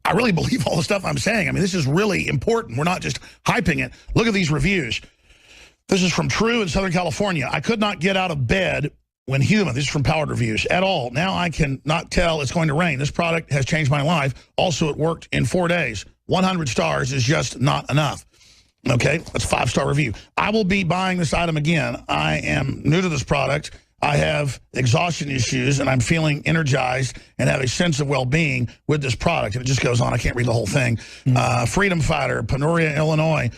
I really believe all the stuff I'm saying. I mean, this is really important. We're not just hyping it. Look at these reviews. This is from True in Southern California. I could not get out of bed when human. This is from Powered Reviews. At all. Now I can not tell it's going to rain. This product has changed my life. Also, it worked in 4 days. 100 stars is just not enough. Okay, that's a 5-star review. I will be buying this item again. I am new to this product. I have exhaustion issues, and I'm feeling energized and have a sense of well-being with this product. And it just goes on. I can't read the whole thing. Freedom Fighter, Peoria, Illinois.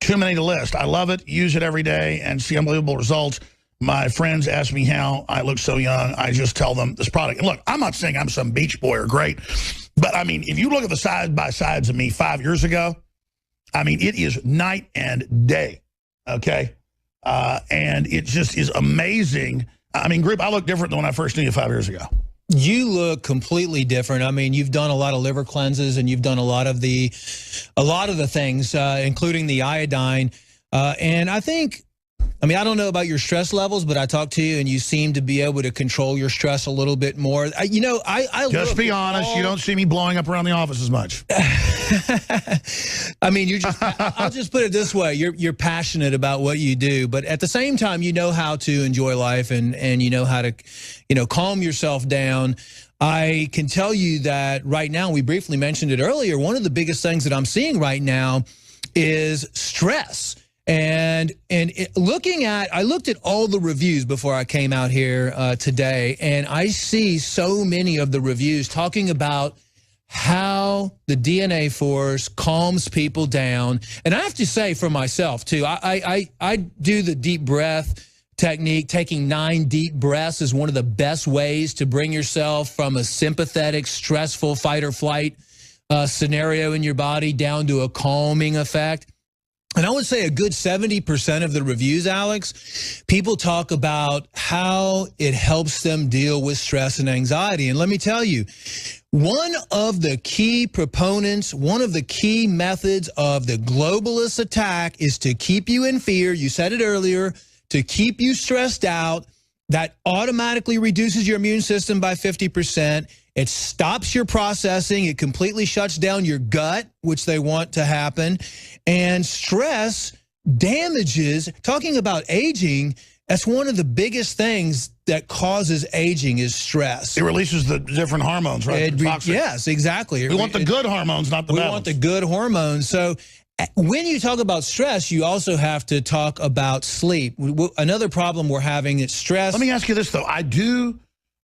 Too many to list. I love it, use it every day, and see unbelievable results. My friends ask me how I look so young. I just tell them this product. And look, I'm not saying I'm some beach boy or great, but, I mean, if you look at the side-by-sides of me 5 years ago, I mean, it is night and day, okay? And it just is amazing. I mean, group, I look different than when I first knew you 5 years ago. You look completely different. I mean, you've done a lot of liver cleanses, and you've done a lot of the things, including the iodine. And I think, I mean, I don't know about your stress levels, but I talked to you, and you seem to be able to control your stress a little bit more. You know, I just be honest. You don't see me blowing up around the office as much. I mean, I'll just put it this way: you're passionate about what you do, but at the same time, you know how to enjoy life, and you know how to, calm yourself down. I can tell you that right now, we briefly mentioned it earlier. One of the biggest things that I'm seeing right now is stress. And I looked at all the reviews before I came out here today, and I see so many of the reviews talking about how the DNA Force calms people down. And I have to say for myself, too, I do the deep breath technique. Taking 9 deep breaths is one of the best ways to bring yourself from a sympathetic, stressful fight or flight scenario in your body down to a calming effect. And I would say a good 70% of the reviews, Alex, people talk about how it helps them deal with stress and anxiety. And let me tell you, one of the key proponents, one of the key methods of the globalist attack is to keep you in fear. You said it earlier, to keep you stressed out. That automatically reduces your immune system by 50%. It stops your processing. It completely shuts down your gut, which they want to happen. And stress damages, talking about aging, that's one of the biggest things that causes aging is stress. It releases the different hormones, right? Yes, exactly. We want the good hormones, not the bad ones. We want the good hormones. So when you talk about stress, you also have to talk about sleep. Another problem we're having is stress. Let me ask you this, though.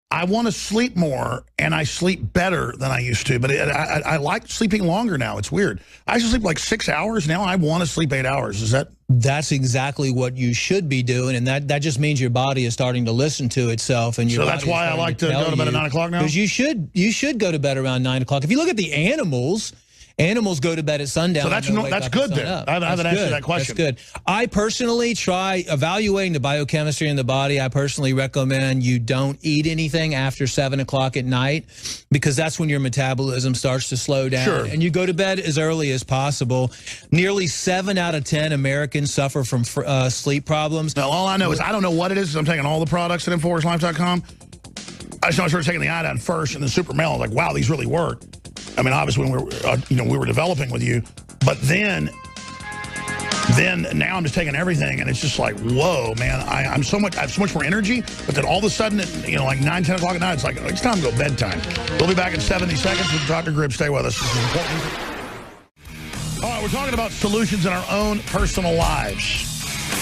I want to sleep more, and I sleep better than I used to, but I like sleeping longer now. It's weird. I used to sleep like 6 hours. Now I want to sleep 8 hours. Is that? That's exactly what you should be doing, and that just means your body is starting to listen to itself. And so that's why I like to go to bed at 9 o'clock now? Because you should go to bed around 9 o'clock. If you look at the animals go to bed at sundown. So that's good then. I haven't answered that question. That's good. I personally try evaluating the biochemistry in the body. I personally recommend you don't eat anything after 7 o'clock at night, because that's when your metabolism starts to slow down. Sure. And you go to bed as early as possible. Nearly 7 out of 10 Americans suffer from sleep problems. Now, all I know is I don't know what it is. I'm taking all the products at InfoWarsLife.com. I just know I started taking the iodine first and the Super Male. I was like, wow, these really work. I mean, obviously, when we were developing with you, but then now I'm just taking everything, and it's just like, whoa, man! I have so much more energy. But then all of a sudden, like 9, 10 o'clock at night, it's like it's time to go bedtime. We'll be back in 70 seconds with Dr. Grib. Stay with us. This is important. All right, we're talking about solutions in our own personal lives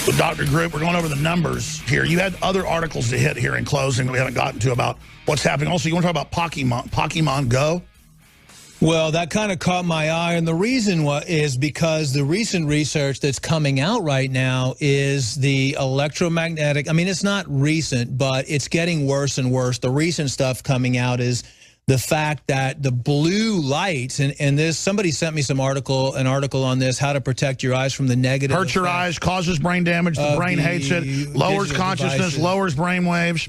with Dr. Grib. We're going over the numbers here. You had other articles to hit here in closing that we haven't gotten to about what's happening. Also, you want to talk about Pokemon Go? Well, that kind of caught my eye, and the reason is because the recent research that's coming out right now is the electromagnetic. I mean, it's not recent, but it's getting worse and worse. The recent stuff coming out is the fact that the blue light, and this, somebody sent me an article on this, how to protect your eyes from the negative. Hurts your eyes, causes brain damage, the brain hates it, lowers consciousness, devices. Lowers brain waves.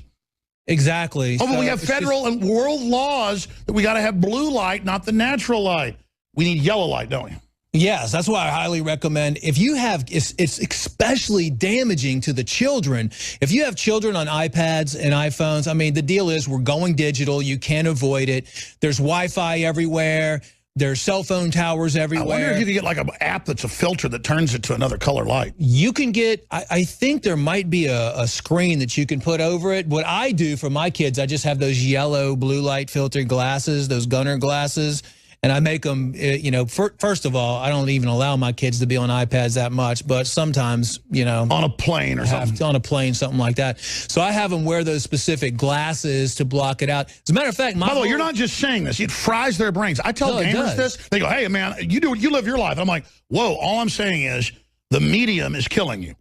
Exactly. Oh, but we have federal and world laws that we got to have blue light, not the natural light. We need yellow light, don't we? Yes, that's why I highly recommend, if you have, it's especially damaging to the children. If you have children on iPads and iPhones, I mean, the deal is we're going digital. You can't avoid it. There's Wi-Fi everywhere. There's cell phone towers everywhere. I wonder if you could get like an app that's a filter that turns it to another color light. You can get, I think there might be a screen that you can put over it. What I do for my kids, I just have those yellow blue light filter glasses, those gunner glasses. And I make them, you know, first of all, I don't even allow my kids to be on iPads that much, but sometimes, you know. On a plane or something. On a plane, something like that. So I have them wear those specific glasses to block it out. As a matter of fact, by the way, you're not just saying this. It fries their brains. I tell gamers this. They go, hey, man, you live your life. I'm like, whoa, all I'm saying is the medium is killing you.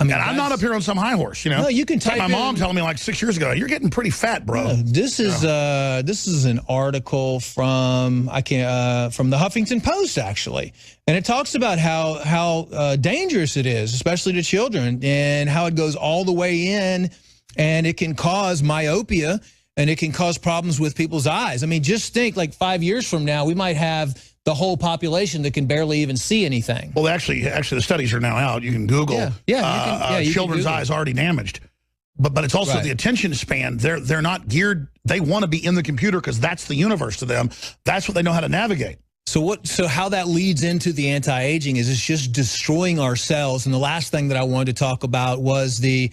I mean, and I'm not up here on some high horse, you know. No, you can type like my mom telling me like 6 years ago, you're getting pretty fat, bro. No, this is an article from the Huffington Post, actually, and it talks about how dangerous it is, especially to children, and how it goes all the way in, and it can cause myopia, and it can cause problems with people's eyes. I mean, just think, like 5 years from now, we might have the whole population that can barely even see anything. Well, actually, the studies are now out. You can Google children's eyes already damaged. But it's also the attention span. They're not geared. They want to be in the computer because that's the universe to them. That's what they know how to navigate. So how that leads into the anti-aging is it's just destroying our cells. And the last thing that I wanted to talk about was the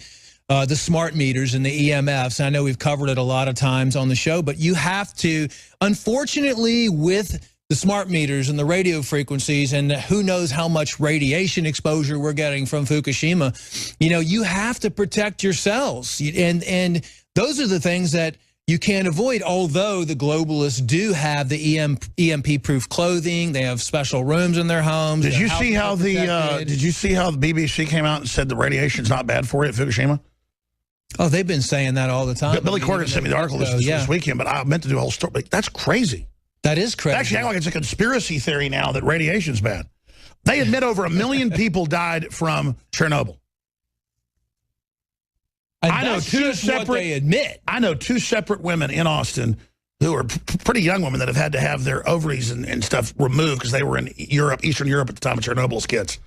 smart meters and the EMFs. And I know we've covered it a lot of times on the show, but you have to, unfortunately, with the smart meters and the radio frequencies and who knows how much radiation exposure we're getting from Fukushima, you know, you have to protect your cells. And those are the things that you can't avoid, although the globalists do have the EMP-proof clothing. They have special rooms in their homes. Did you see how the BBC came out and said the radiation's not bad for you at Fukushima? Oh, they've been saying that all the time. Billy Corgan sent me the article this weekend, but I meant to do a whole story. That's crazy. That is crazy. Actually, act like it's a conspiracy theory now that radiation's bad. They admit over 1 million people died from Chernobyl. And I know two separate. What they admit. I know 2 separate women in Austin who are pretty young women that have had to have their ovaries and stuff removed because they were in Europe, Eastern Europe at the time of Chernobyl's kids.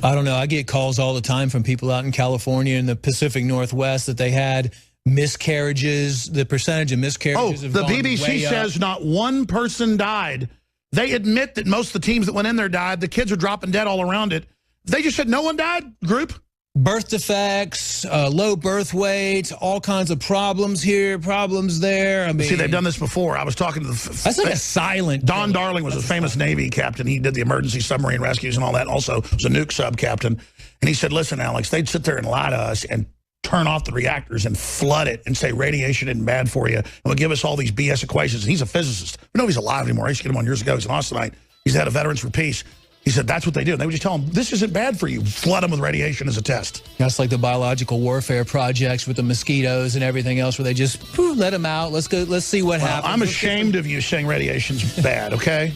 I don't know. I get calls all the time from people out in California and the Pacific Northwest that they had miscarriages. The percentage of miscarriages have gone way up. The BBC says not one person died. They admit that most of the teams that went in there died. The kids are dropping dead all around it. They just said no one died, group. Birth defects, low birth weights, all kinds of problems here, problems there. I mean, see, they've done this before. I was talking to that's like a silent. Don Darling was a famous Navy captain. He did the emergency submarine rescues and all that. Also was a nuke sub captain. And he said, listen, Alex, they'd sit there and lie to us and turn off the reactors and flood it and say radiation isn't bad for you. And would give us all these BS equations. And he's a physicist. I know he's alive anymore. I used to get him on years ago. He's an Austinite. He's the head of Veterans for Peace. He said that's what they do. And they would just tell him, this isn't bad for you. Flood them with radiation as a test. That's like the biological warfare projects with the mosquitoes and everything else where they just let them out. Let's see what happens. I'm ashamed of you saying radiation's bad, okay?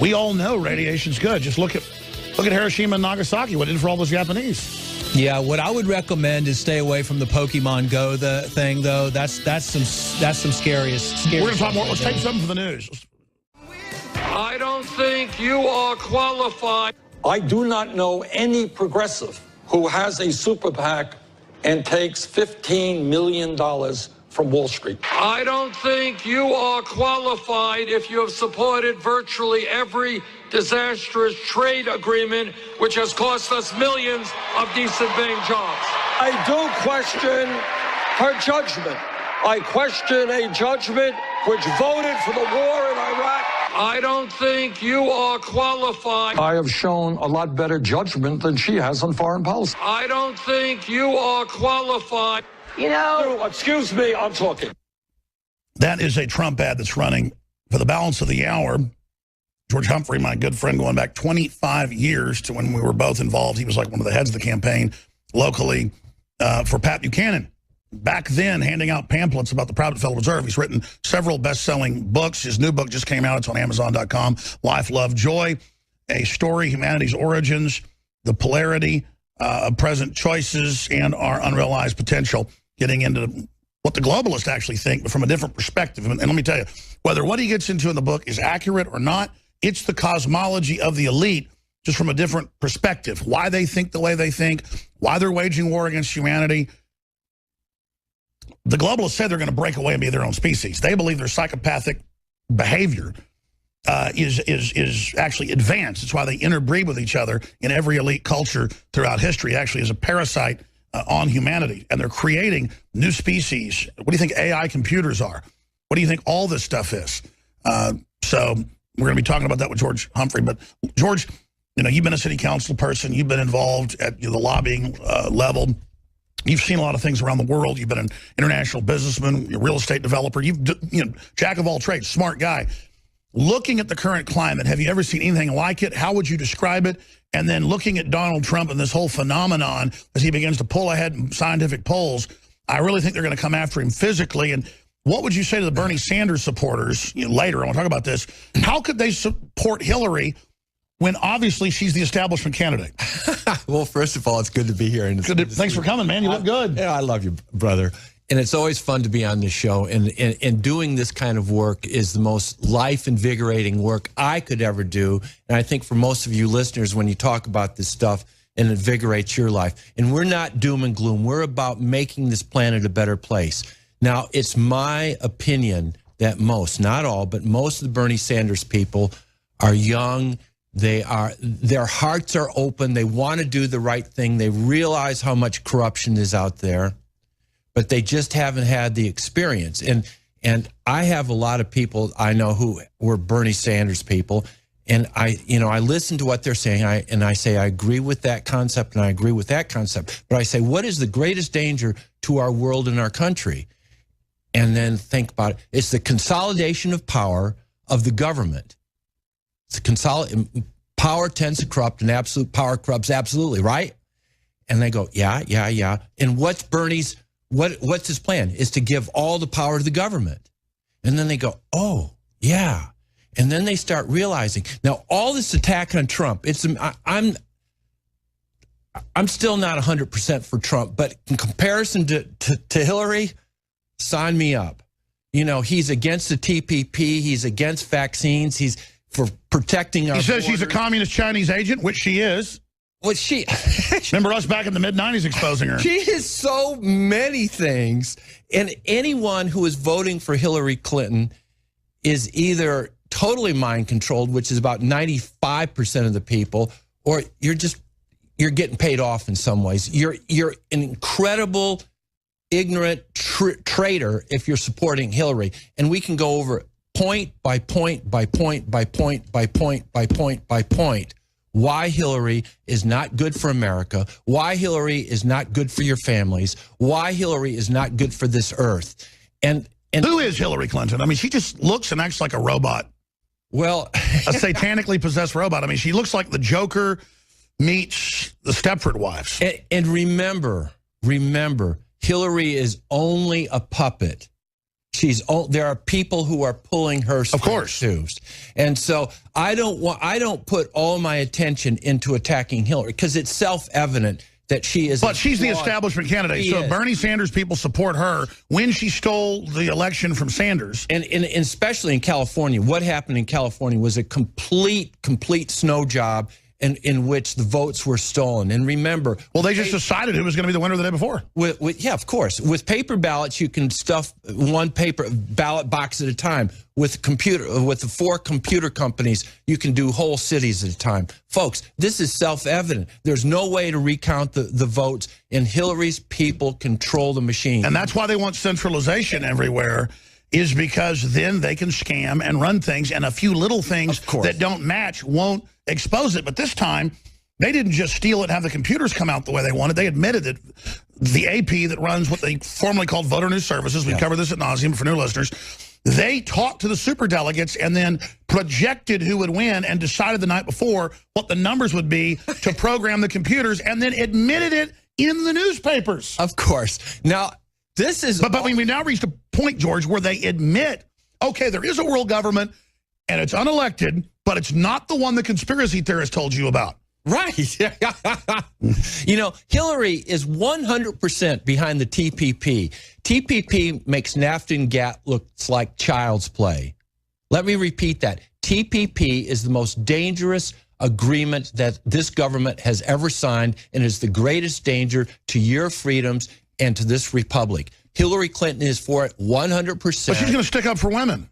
We all know radiation's good. Just look at Hiroshima and Nagasaki, what it did for all those Japanese. Yeah, what I would recommend is stay away from the Pokemon Go thing, though. That's some scary. We're going to talk more. Let's take something for the news. I don't think you are qualified. I do not know any progressive who has a super PAC and takes $15 million from Wall Street. I don't think you are qualified if you have supported virtually every disastrous trade agreement which has cost us millions of decent paying jobs. I do question her judgment. I question a judgment which voted for the war in Iraq. I don't think you are qualified. I have shown a lot better judgment than she has on foreign policy. I don't think you are qualified. You know, excuse me, I'm talking. That is a Trump ad that's running for the balance of the hour. George Humphrey, my good friend, going back 25 years to when we were both involved. He was like one of the heads of the campaign locally for Pat Buchanan. Back then, handing out pamphlets about the Private Federal Reserve. He's written several best-selling books. His new book just came out. It's on Amazon.com. Life, Love, Joy. A Story, Humanity's Origins, the Polarity of Present Choices, and Our Unrealized Potential. Getting into what the globalists actually think, but from a different perspective. And let me tell you, whether what he gets into in the book is accurate or not, it's the cosmology of the elite just from a different perspective. Why they think the way they think, why they're waging war against humanity. The globalists say they're going to break away and be their own species. They believe their psychopathic behavior is actually advanced. It's why they interbreed with each other in every elite culture throughout history, actually as a parasite on humanity. And they're creating new species. What do you think AI computers are? What do you think all this stuff is? So we're going to be talking about that with George Humphrey. But George, you know, you've been a city council person. You've been involved at the lobbying level. You've seen a lot of things around the world. You've been an international businessman, a real estate developer. Jack of all trades, smart guy. Looking at the current climate, have you ever seen anything like it? How would you describe it? And then looking at Donald Trump and this whole phenomenon as he begins to pull ahead in scientific polls, I really think they're going to come after him physically. And what would you say to the Bernie Sanders supporters later? I want to talk about this. How could they support Hillary when obviously she's the establishment candidate? Well, first of all, it's good to be here. And Thanks for coming, man. You look good. Yeah, I love you, brother. And it's always fun to be on this show. And doing this kind of work is the most life-invigorating work I could ever do. And I think for most of you listeners, when you talk about this stuff, it invigorates your life. And we're not doom and gloom. We're about making this planet a better place. Now, it's my opinion that most, not all, but most of the Bernie Sanders people are young. Their hearts are open. They want to do the right thing. They realize how much corruption is out there, but they just haven't had the experience. And I have a lot of people I know who were Bernie Sanders people, and I listen to what they're saying, and I say I agree with that concept, and I agree with that concept. But I say, what is the greatest danger to our world and our country? And then think about it. It's the consolidation of power of the government. Power tends to corrupt, and absolute power corrupts absolutely, right? And they go, yeah. And what's his plan? Is to give all the power to the government. And then they go, oh, yeah. And then they start realizing, now all this attack on Trump, I'm still not 100% for Trump, but in comparison to Hillary, sign me up. You know, he's against the TPP, he's against vaccines, he's for protecting our He says borders. she's a communist Chinese agent, which she is. What she Remember us back in the mid-90s exposing her. She is so many things. And anyone who is voting for Hillary Clinton is either totally mind-controlled, which is about 95% of the people, or you're getting paid off in some ways. You're an incredible, ignorant traitor if you're supporting Hillary. And we can go over point by point by point by point by point by point by point why Hillary is not good for America, why Hillary is not good for your families, why Hillary is not good for this earth. And who is Hillary Clinton? I mean, she just looks and acts like a robot. Well, a satanically possessed robot. I mean, she looks like the Joker meets the Stepford Wives. And remember, Hillary is only a puppet. There are people who are pulling her strings. Of course. And so I don't put all my attention into attacking Hillary because it's self-evident that she is. But she's the establishment candidate. So Bernie Sanders people support her when she stole the election from Sanders. And especially in California, what happened in California was a complete snow job in which the votes were stolen. And remember, well, they just decided who was going to be the winner the day before. Yeah, of course. With paper ballots, you can stuff one paper ballot box at a time. With the 4 computer companies, you can do whole cities at a time. Folks, this is self-evident. There's no way to recount the votes, and Hillary's people control the machine. And that's why they want centralization everywhere, is because then they can scam and run things, and a few little things that don't match won't expose it. But this time, they didn't just steal it and have the computers come out the way they wanted. They admitted that the AP that runs what they formerly called Voter News Services, we covered this ad nauseum for new listeners, they talked to the superdelegates and then projected who would win and decided the night before what the numbers would be to program the computers, and then admitted it in the newspapers. Of course. Now, this is... But we now reached a point, George, where they admit, okay, there is a world government, and it's unelected, but it's not the one the conspiracy theorists told you about. Right. You know, Hillary is 100% behind the TPP. TPP makes NAFTA and GATT look like child's play. Let me repeat that. TPP is the most dangerous agreement that this government has ever signed, and is the greatest danger to your freedoms and to this republic. Hillary Clinton is for it 100%. But she's going to stick up for women.